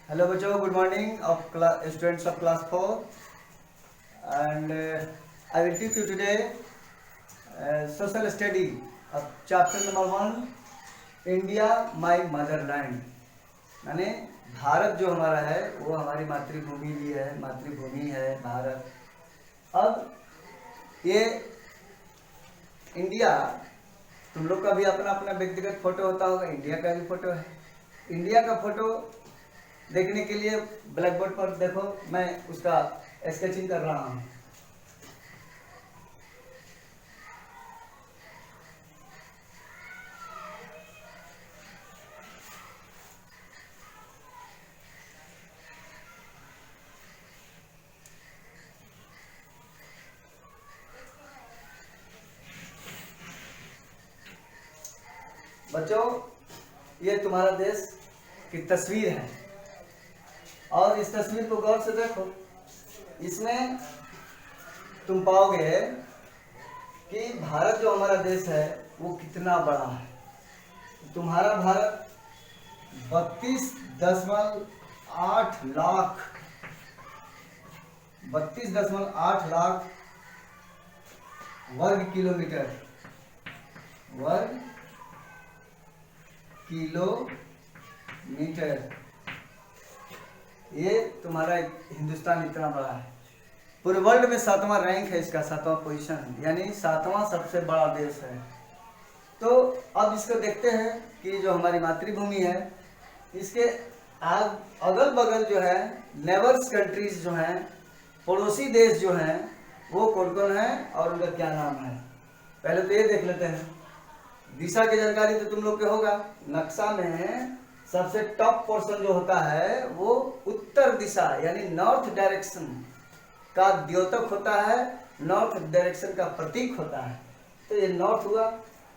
Hello बच्चों, good morning of students of class 4 and I will teach you today social study of chapter number 1 India my motherland। यानी भारत जो हमारा है वो हमारी मातृभूमि भी है, मातृभूमि है भारत। अब ये इंडिया, तुम लोग का भी अपना अपना व्यक्तिगत फोटो होता होगा, इंडिया का भी फोटो है। इंडिया का फोटो देखने के लिए ब्लैक बोर्ड पर देखो, मैं उसका स्केचिंग कर रहा हूँ। बच्चों, ये तुम्हारा देश की तस्वीर है और इस तस्वीर को गौर से देखो। इसमें तुम पाओगे कि भारत जो हमारा देश है वो कितना बड़ा है। तुम्हारा भारत 32.8 लाख 32.8 लाख वर्ग किलोमीटर ये तुम्हारा हिंदुस्तान इतना बड़ा है। पूरे वर्ल्ड में 7वां रैंक है इसका, 7वां पोजीशन, यानी 7वां सबसे बड़ा देश है। तो अब इसको देखते हैं कि जो हमारी मातृभूमि है इसके अगल बगल जो है नेबर्स कंट्रीज जो हैं, पड़ोसी देश जो हैं, वो कौन कौन है और उनका क्या नाम है। पहले तो ये देख लेते हैं। दिशा की जानकारी तो तुम लोग के होगा। नक्शा में सबसे टॉप पोर्शन जो होता है वो उत्तर दिशा यानी नॉर्थ डायरेक्शन का द्योतक होता है, नॉर्थ डायरेक्शन का प्रतीक होता है। तो ये नॉर्थ हुआ,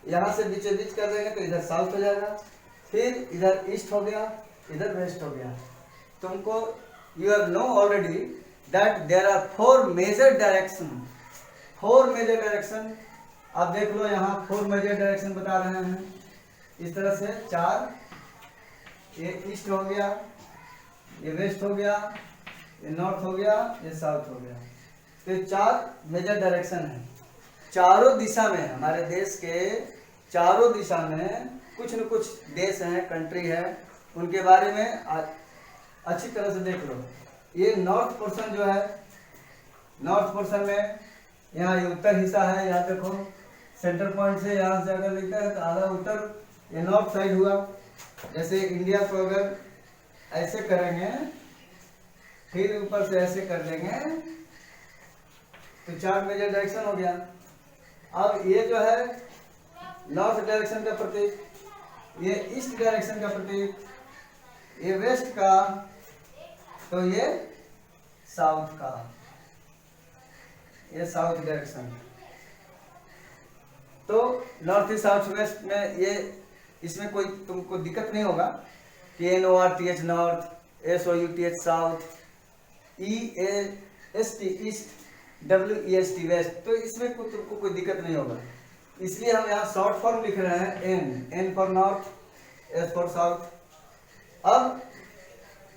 यहाँ से बीचों बीच कर देंगे तो इधर साउथ हो जाएगा, फिर इधर ईस्ट हो गया, इधर वेस्ट हो गया। तुमको you have no already that there are 4 major direction. आप देख लो यहाँ 4 मेजर डायरेक्शन बता रहे हैं। इस तरह से 4, ये ईस्ट हो गया, ये वेस्ट हो गया, ये नॉर्थ हो गया, ये साउथ हो गया। तो ये 4 मेजर डायरेक्शन है। चारों दिशा में, हमारे देश के चारों दिशा में कुछ न कुछ देश हैं, कंट्री है, उनके बारे में अच्छी तरह से देख लो। ये नॉर्थ पोर्शन जो है, नॉर्थ पोर्शन में यहाँ ये उत्तर हिस्सा है। यहाँ देखो सेंटर पॉइंट से यहाँ से अगर लिखता है तो आधा उत्तर, ये नॉर्थ साइड हुआ। जैसे इंडिया को अगर ऐसे करेंगे फिर ऊपर से ऐसे कर देंगे तो 4 मेजर डायरेक्शन हो गया। अब ये जो है नॉर्थ डायरेक्शन का प्रतीक, ये ईस्ट डायरेक्शन का प्रतीक, ये वेस्ट का, तो ये साउथ का, ये साउथ डायरेक्शन। तो नॉर्थ ईस्ट साउथ वेस्ट में ये, इसमें कोई तुमको दिक्कत नहीं होगा कि NORTH north, SOUTH south, EAST east, WEST west, तो इसमें तुमको कोई दिक्कत नहीं होगा। इसलिए हम यहाँ शॉर्ट फॉर्म लिख रहे हैं N for north, S for south. अब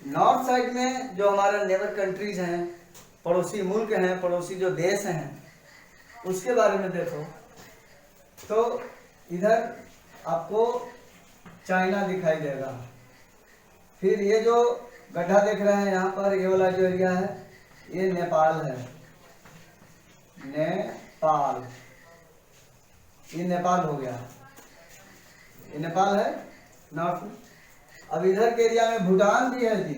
नॉर्थ साइड में जो हमारा नेबर कंट्रीज हैं, पड़ोसी मुल्क हैं, पड़ोसी जो देश हैं, उसके बारे में देखो। तो इधर आपको चाइना दिखाई देगा। फिर ये जो गड्ढा देख रहे हैं यहाँ पर, ये वाला जो एरिया है ये नेपाल है। नेपाल, ये नेपाल हो गया, ये नेपाल है नॉर्थ में। अब इधर के एरिया में भूटान भी है जी,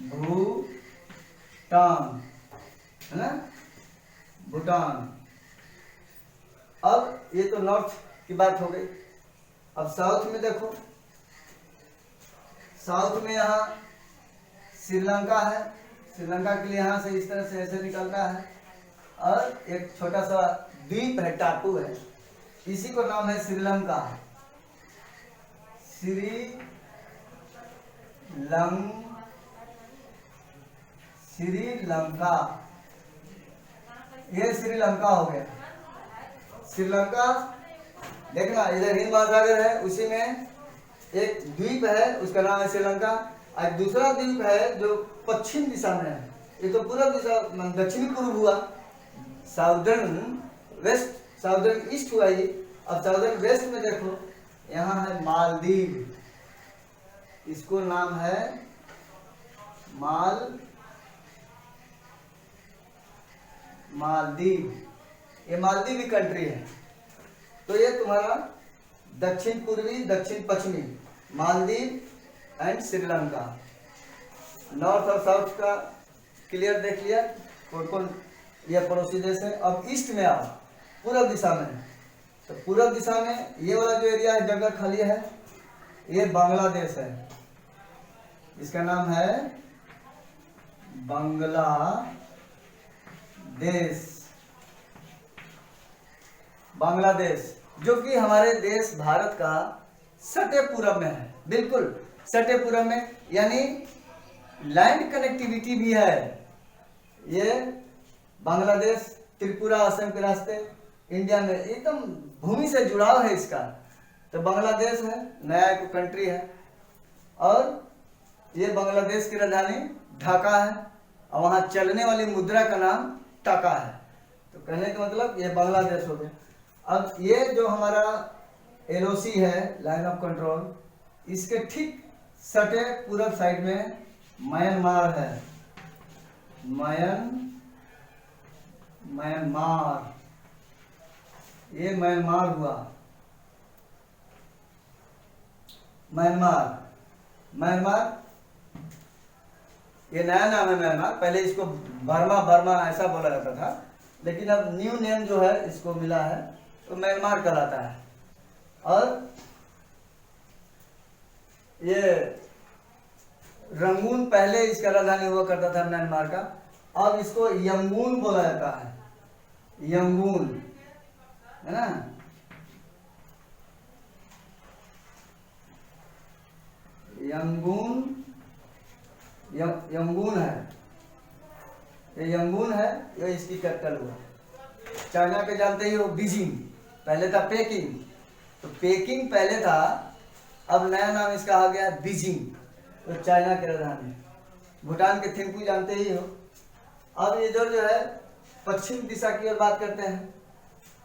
भूटान है ना, भूटान। अब ये तो नॉर्थ की बात हो गई। अब साउथ में देखो, साउथ में यहाँ श्रीलंका है। श्रीलंका के लिए यहाँ से इस तरह से ऐसे निकलता है और एक छोटा सा द्वीप है, टापू है, इसी को नाम है श्रीलंका। श्रीलंका, ये श्रीलंका हो गया। श्रीलंका देखना, इधर हिंद महासागर है, उसी में एक द्वीप है उसका नाम है श्रीलंका, और दूसरा द्वीप है जो पश्चिम दिशा में है। ये तो पूर्व दिशा दक्षिणी पूर्व हुआ, साउदर्न वेस्ट, साउदर्न ईस्ट हुआ ये। अब साउदर्न वेस्ट में देखो, यहाँ है मालदीव, इसको नाम है मालदीव, ये मालदीव कंट्री है। तो ये तुम्हारा दक्षिण पूर्वी दक्षिण पश्चिमी मालदीव एंड श्रीलंका। नॉर्थ और साउथ का क्लियर देख लिया, कौन कौन ये पड़ोसी देश है। अब ईस्ट में आओ, पूर्व दिशा में, तो पूर्व दिशा में ये वाला जो एरिया है जगह खाली है, ये बांग्लादेश है, इसका नाम है बांग्लादेश, जो कि हमारे देश भारत का सटे पूरब में है, बिल्कुल सटे पूरब में, यानी लैंड कनेक्टिविटी भी है। ये बांग्लादेश त्रिपुरा असम के रास्ते इंडिया में एकदम भूमि से जुड़ाव है इसका। तो बांग्लादेश है, नया एक कंट्री है, और ये बांग्लादेश की राजधानी ढाका है, और वहाँ चलने वाली मुद्रा का नाम टाका है। तो कहने का मतलब ये बांग्लादेश हो गया। अब ये जो हमारा LOC है, लाइन ऑफ कंट्रोल, इसके ठीक सटे पूरब साइड में म्यांमार है, म्यांमार, ये म्यांमार हुआ, म्यांमार ये नया नाम है म्यांमार, पहले इसको बर्मा ऐसा बोला जाता था, लेकिन अब न्यू नेम जो है इसको मिला है, तो म्यांमार कहलाता है। और ये रंगून पहले इसका राजधानी हुआ करता था म्यांमार का, अब इसको यंगून बोला जाता है, यंगून है ना, यंगून है, ये यंगून है, ये इसकी कैपिटल हुआ। चाइना के जानते ही हो बीजिंग, पहले था पेकिंग, तो पेकिंग पहले था, अब नया नाम इसका आ गया बीजिंग, तो चाइना के राजधानी। भूटान के थिम्पू जानते ही हो। अब इधर जो है पश्चिम दिशा की ओर बात करते हैं।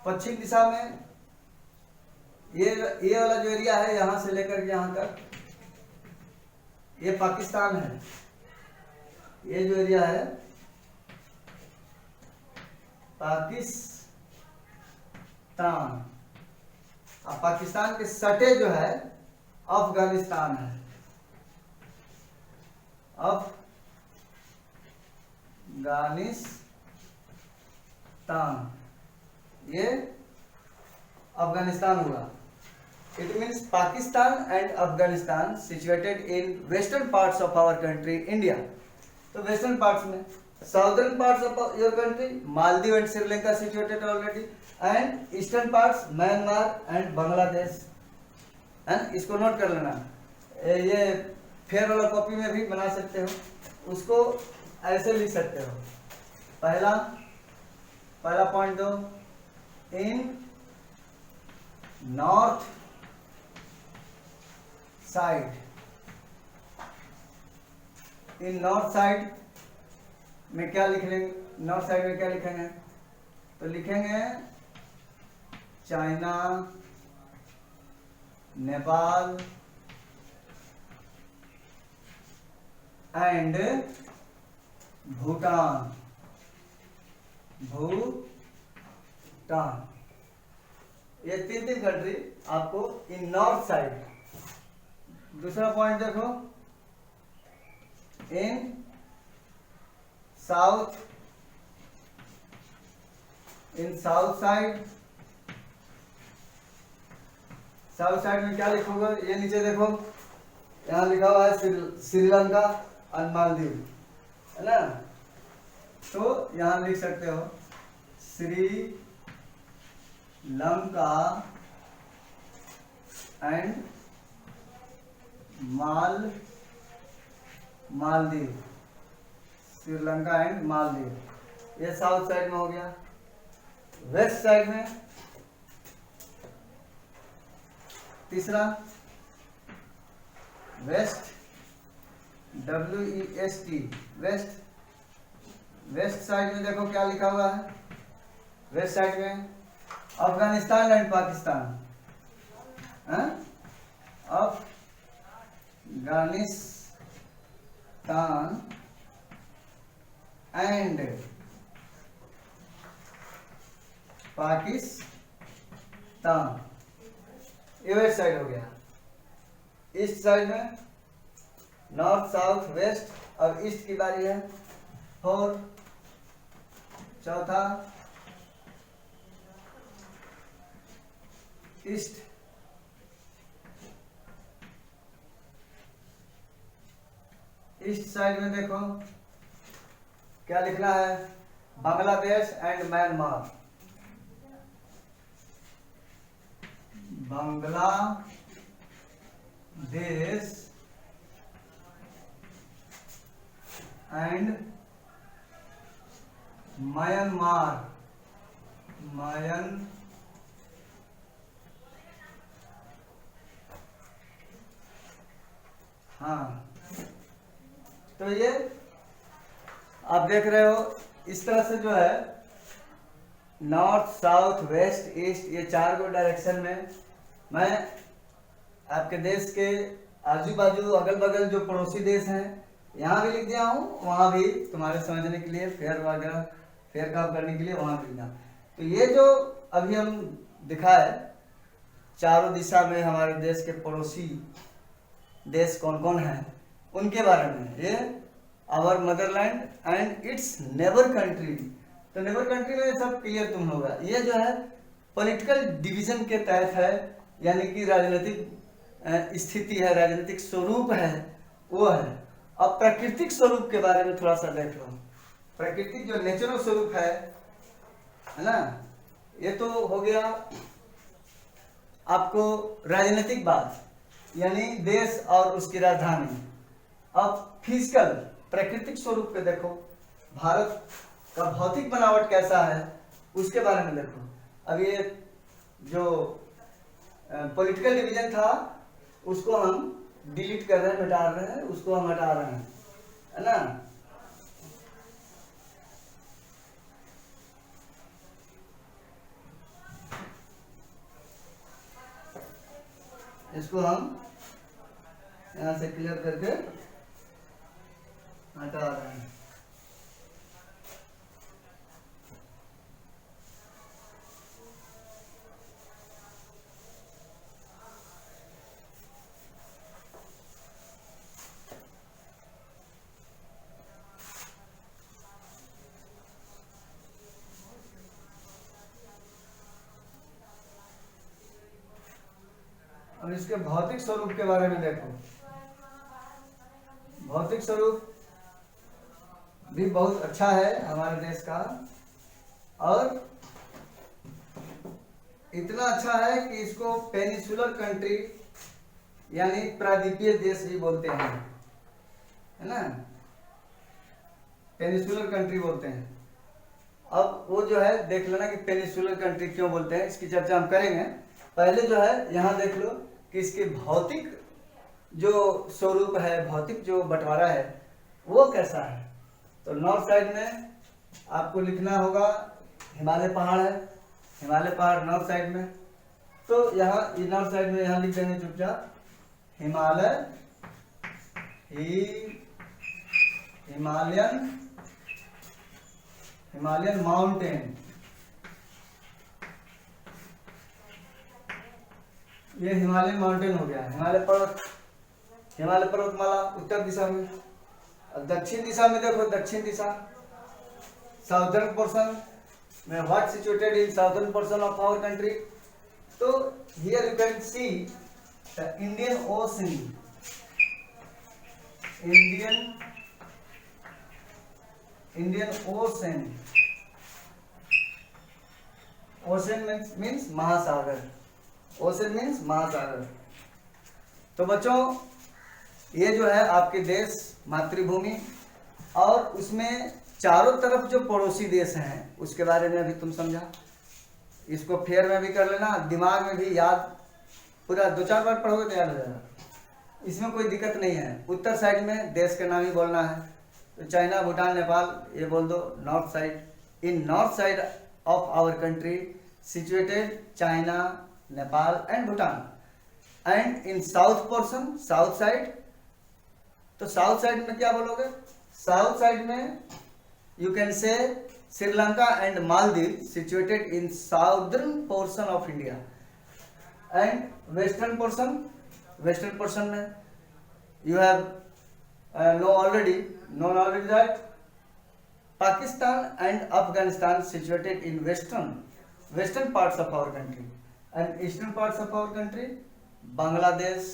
पश्चिम दिशा में ये वाला जो एरिया है, यहाँ से लेकर के यहाँ तक ये पाकिस्तान है। ये जो एरिया है पाकिस्तान, और पाकिस्तान के सटे जो है अफगानिस्तान है, अफगानिस्तान, ये अफगानिस्तान हुआ। It means Pakistan and Afghanistan situated in western parts of our country India. तो western parts में, southern parts of your country Maldives and Sri Lanka situated already, and eastern parts Myanmar and Bangladesh। and इसको note कर लेना, ये fair वाला copy में भी बना सकते हो, उसको ऐसे लिख सकते हो। पहला पॉइंट दो, इन north side, in north side में क्या लिख लेंगे, नॉर्थ साइड में क्या लिखेंगे, तो लिखेंगे चाइना, नेपाल एंड भूटान, ये तीन कंट्री आपको इन नॉर्थ साइड। दूसरा पॉइंट देखो, इन साउथ साइड में क्या लिखोगे, ये नीचे देखो, यहाँ लिखा हुआ है श्रीलंका और मालदीव, है ना, तो यहाँ लिख सकते हो श्रीलंका एंड मालदीव, श्रीलंका एंड मालदीव, ये साउथ साइड में हो गया। वेस्ट साइड में तीसरा west, WEST, west. Side side में देखो क्या लिखा हुआ है, वेस्ट साइड में अफगानिस्तान एंड पाकिस्तान, अफगानिस्तान एंड पाकिस्तान, ये वेस्ट साइड हो गया। ईस्ट साइड में नॉर्थ, साउथ, वेस्ट। अब ईस्ट की बारी है, 4, चौथा ईस्ट। ईस्ट साइड में देखो क्या लिखना है, Bangladesh and Myanmar, Bangladesh and Myanmar, हाँ। तो ये आप देख रहे हो, इस तरह से जो है नॉर्थ, साउथ, वेस्ट, ईस्ट, ये 4 गो डायरेक्शन में मैं आपके देश के आजू बाजू अगल बगल जो पड़ोसी देश हैं यहाँ भी लिख दिया हूँ, वहाँ भी तुम्हारे समझने के लिए, फेयर वगैरह फेयर काम करने के लिए वहाँ भी लिखना। तो ये जो अभी हम दिखाए चारों दिशा में हमारे देश के पड़ोसी देश कौन कौन हैं उनके बारे में, ये our motherland and its neighbour country. तो नेबर कंट्री में सब क्लियर तुम होगा। ये जो है पॉलिटिकल डिवीजन के तहत है, यानी कि राजनीतिक स्थिति है, राजनीतिक स्वरूप है, वो है। अब प्राकृतिक स्वरूप के बारे में थोड़ा सा देख लो। प्राकृतिक जो नेचुरल स्वरूप है ना, ये तो हो गया आपको राजनीतिक बात, यानी देश और उसकी राजधानी। अब फिजिकल प्राकृतिक स्वरूप पे देखो, भारत का भौतिक बनावट कैसा है उसके बारे में देखो। अब ये जो पॉलिटिकल डिवीजन था उसको हम डिलीट कर रहे हैं, मिटा रहे हैं, उसको हम हटा रहे हैं, है ना। इसको हम यहां से क्लियर करके हटा रहे हैं। अब इसके भौतिक स्वरूप के बारे में देखो। भौतिक स्वरूप भी बहुत अच्छा है हमारे देश का, और इतना अच्छा है कि इसको पेनिसुलर कंट्री यानी प्राद्वीपीय देश भी बोलते हैं, है ना, पेनिसुलर कंट्री बोलते हैं। अब वो जो है देख लेना कि पेनिसुलर कंट्री क्यों बोलते हैं, इसकी चर्चा हम करेंगे। पहले जो है यहाँ देख लो कि इसके भौतिक जो स्वरूप है, भौतिक जो बंटवारा है वो कैसा है। तो नॉर्थ साइड में आपको लिखना होगा हिमालय पहाड़ है, हिमालय पहाड़ नॉर्थ साइड में। तो यहाँ नॉर्थ साइड में यहाँ लिख देंगे चुपचाप हिमालयन माउंटेन। ये हिमालयन माउंटेन हो गया, हिमालय पर्वतमाला उत्तर दिशा में। दक्षिण दिशा में देखो, दक्षिण दिशा साउथर्न पोर्शन में, what situated in southern portion of our country. तो here you can see the Indian ocean, Indian ocean. Ocean means महासागर, ओशन मीन्स महासागर। तो बच्चों ये जो है आपके देश मातृभूमि, और उसमें चारों तरफ जो पड़ोसी देश हैं उसके बारे में अभी तुम समझा। इसको फेयर में भी कर लेना, दिमाग में भी याद, पूरा 2-4 बार पढ़ोगे तो याद हो जाएगा। इसमें कोई दिक्कत नहीं है। उत्तर साइड में देश के नाम ही बोलना है, तो चाइना, भूटान, नेपाल ये बोल दो। North side, in north side of our country situated China, Nepal and Bhutan. And in south portion, south side, तो साउथ साइड में क्या बोलोगे? साउथ साइड में you can say Sri Lanka and Maldives situated in southern portion of India. And western portion, western portion में you have no already that Pakistan and Afghanistan situated in western parts of our country. And eastern parts of our country Bangladesh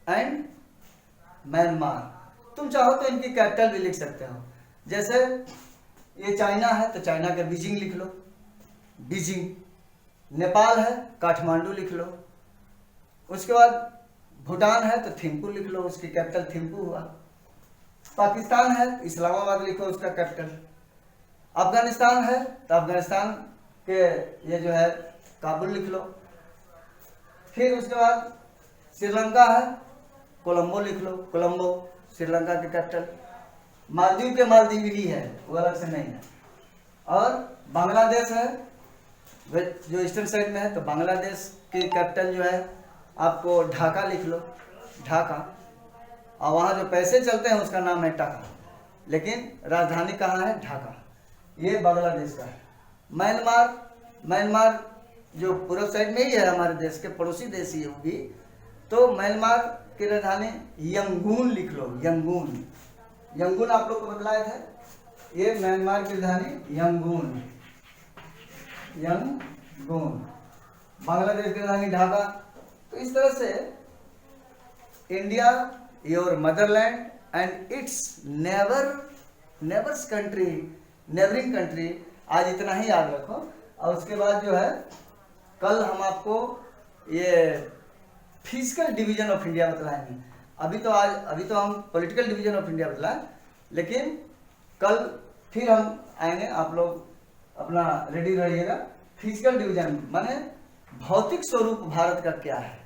and Myanmar. तुम चाहो तो इनकी capital भी लिख सकते हो, जैसे ये चाइना है तो चाइना का बीजिंग लिख लो, बीजिंग। नेपाल है, काठमांडू लिख लो। उसके बाद भूटान है तो थिम्पू लिख लो, उसकी कैपिटल थिम्पू हुआ। पाकिस्तान है तो इस्लामाबाद लिखो, उसका कैपिटल। अफगानिस्तान है तो अफगानिस्तान के ये जो है काबुल लिख लो। फिर उसके बाद श्रीलंका है, कोलंबो लिख लो, कोलंबो श्रीलंका की कैपिटल। मालदीव के मालदीव ही है, वो अलग से नहीं है। और बांग्लादेश है जो ईस्टर्न साइड में है, तो बांग्लादेश की कैपिटल जो है आपको ढाका लिख लो, ढाका। और वहाँ जो पैसे चलते हैं उसका नाम है टाका, लेकिन राजधानी कहाँ है? ढाका। ये बांग्लादेश का है। म्यांमार जो पूर्व साइड में ही है, हमारे देश के पड़ोसी देश ही होगी, तो म्यांमार की राजधानी यंगून लिख लो, यंगून। यंगून आप लोग को बतलाए थे, ये म्यांमार की राजधानी यंगून, यंगून। बांग्लादेश की राजधानी ढाका। तो इस तरह से India your Motherland and it's neighbours country, neighbouring country. आज इतना ही याद रखो। और उसके बाद जो है कल हम आपको ये फिजिकल डिवीजन ऑफ इंडिया बतलाएंगे। अभी तो हम पॉलिटिकल डिवीजन ऑफ इंडिया बतलाएं, लेकिन कल फिर हम आएंगे। आप लोग अपना रेडी रहिएगा। फिजिकल डिवीजन माने भौतिक स्वरूप भारत का क्या है,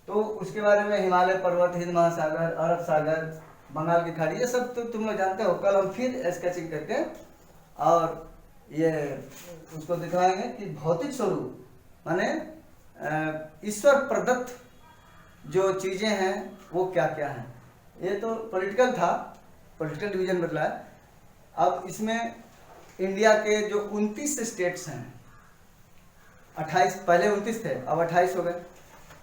तो उसके बारे में हिमालय पर्वत, हिंद महासागर, अरब सागर, बंगाल की खाड़ी, ये सब तो तुम लोग जानते हो। कल हम फिर स्केचिंग करके और ये उसको दिखाएंगे कि भौतिक स्वरूप माने ईश्वर प्रदत्त जो चीजें हैं वो क्या क्या हैं। ये तो पॉलिटिकल था, पॉलिटिकल डिवीजन बतलाया। अब इसमें इंडिया के जो 29 स्टेट्स हैं, 28 पहले 29 थे, अब 28 हो गए,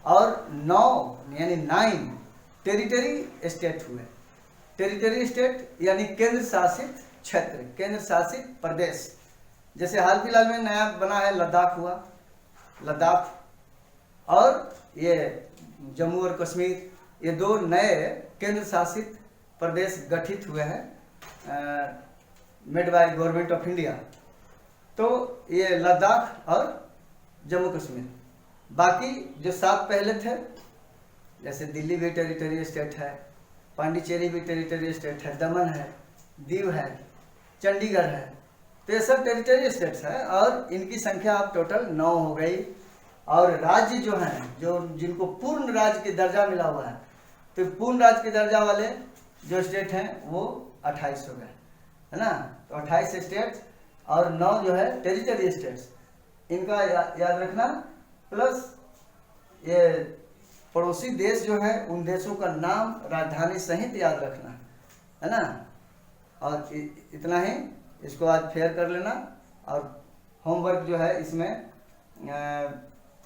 और 9 यानी 9 टेरिटरी स्टेट हुए। टेरिटरी स्टेट यानी केंद्र शासित क्षेत्र, केंद्र शासित प्रदेश। जैसे हाल फिलहाल में नया बना है लद्दाख हुआ, लद्दाख, और ये जम्मू और कश्मीर, ये 2 नए केंद्र शासित प्रदेश गठित हुए हैं made by government of India. तो ये लद्दाख और जम्मू कश्मीर। बाकी जो 7 पहले थे, जैसे दिल्ली भी टेरिटरी स्टेट है, पांडिचेरी भी टेरिटरी स्टेट है, दमन है, दीव है, चंडीगढ़ है, तो ये सब टेरिटरी स्टेट्स है। और इनकी संख्या अब टोटल 9 हो गई। और राज्य जो हैं, जो जिनको पूर्ण राज्य की दर्जा मिला हुआ है, तो पूर्ण राज्य के दर्जा वाले जो स्टेट हैं वो 28 हो गए, है ना। तो 28 स्टेट्स और 9 जो है टेरिटरी स्टेट्स, इनका याद रखना। प्लस ये पड़ोसी देश जो है उन देशों का नाम, राजधानी सहित याद रखना, है ना। और इतना ही, इसको आज फेयर कर लेना। और होमवर्क जो है इसमें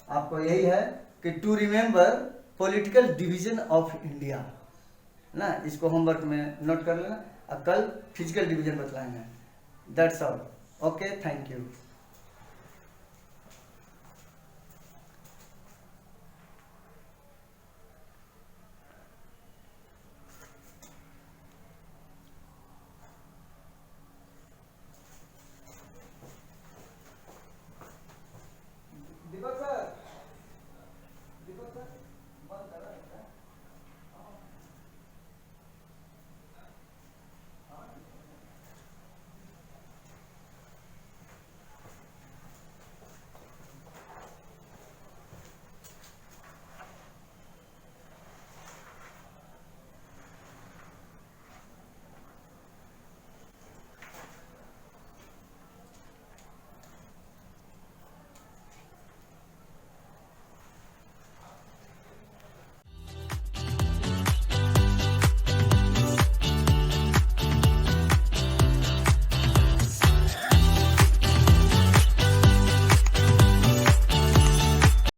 आपको यही है कि to remember political division of India, ना। इसको होमवर्क में नोट कर लेना। और कल फिजिकल डिवीजन बतलाएंगे। That's all. Okay, thank you.